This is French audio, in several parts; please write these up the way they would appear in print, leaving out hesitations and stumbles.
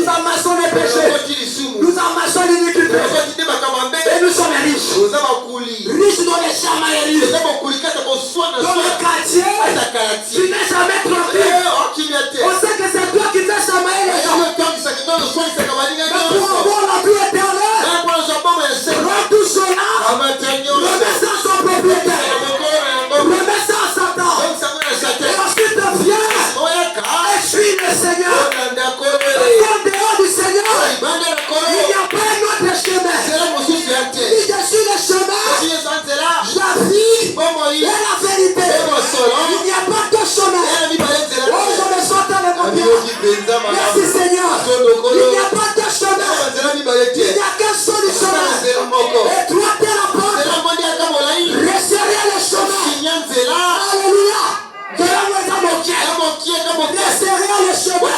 amassons les péchés. Nous amassons l'iniquité. Et nous sommes riches. Riches dans les chamailleries. Dans le quartier. Tu n'es jamais tranquille. On sait que c'est toi qui fais chamailler les gens. Mais pour avoir la vie éternelle, rends tout cela. Remets ça à son propriétaire. Remets ça à Satan. Et ensuite viens et suis le Seigneur. En dehors du Seigneur, il n'y a pas un autre chemin. Si je suis le chemin, la vie et la vérité. Il n'y a pas de chemin. Oh, je me sens tellement bien. Merci Seigneur. Il n'y a pas de chemin. Il n'y a qu'un seul chemin. Et toi, tu es la porte. Resserrez le chemin. Alléluia. Resserrez le chemin.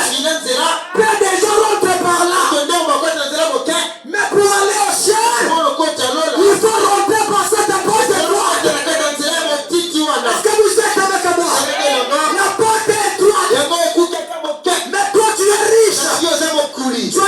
Peu de gens rentrent par là. Mais pour aller au ciel, il faut rentrer par cette porte de droite. Est-ce que vous êtes avec moi? La porte est droite. Mais toi tu es riche. Tu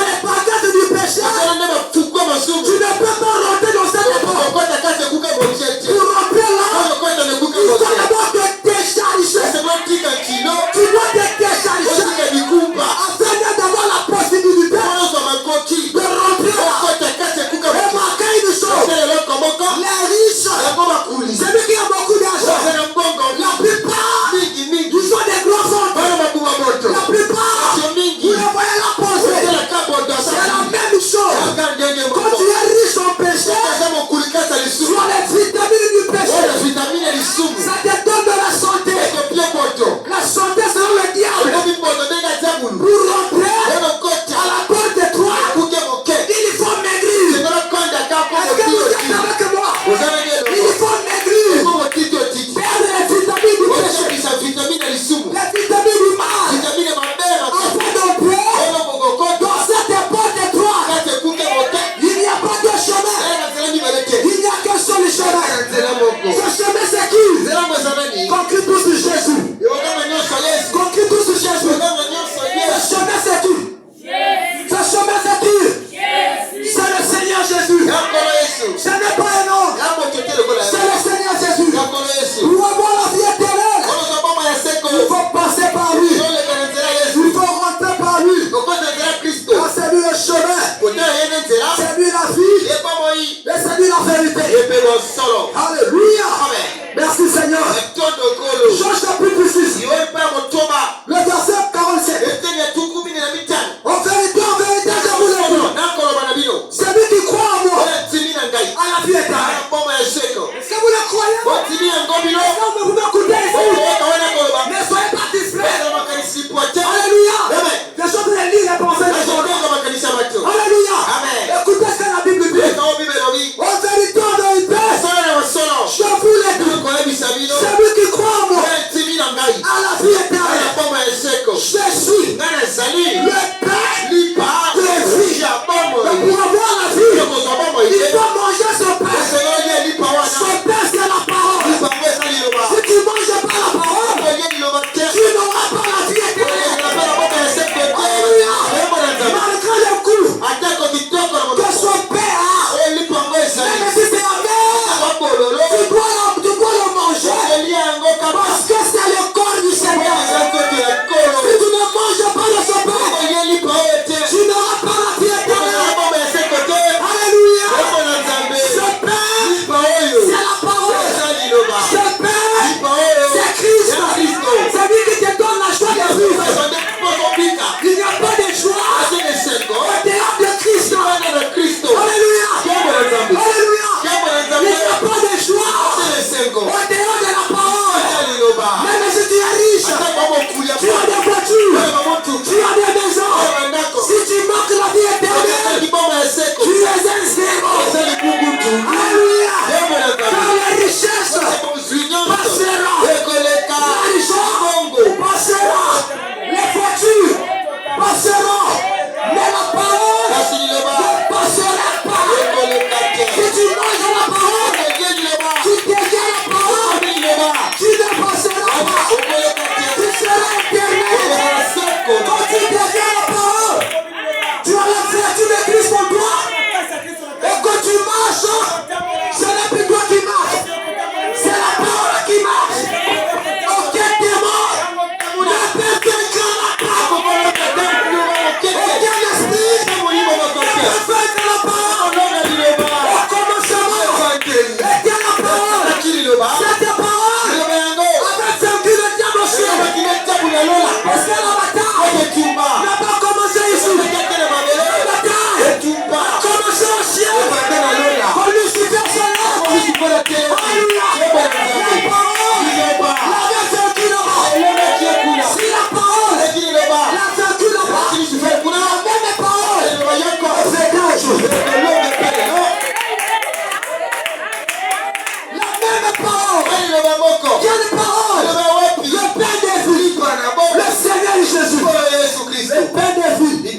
vie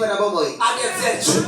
à des vertus.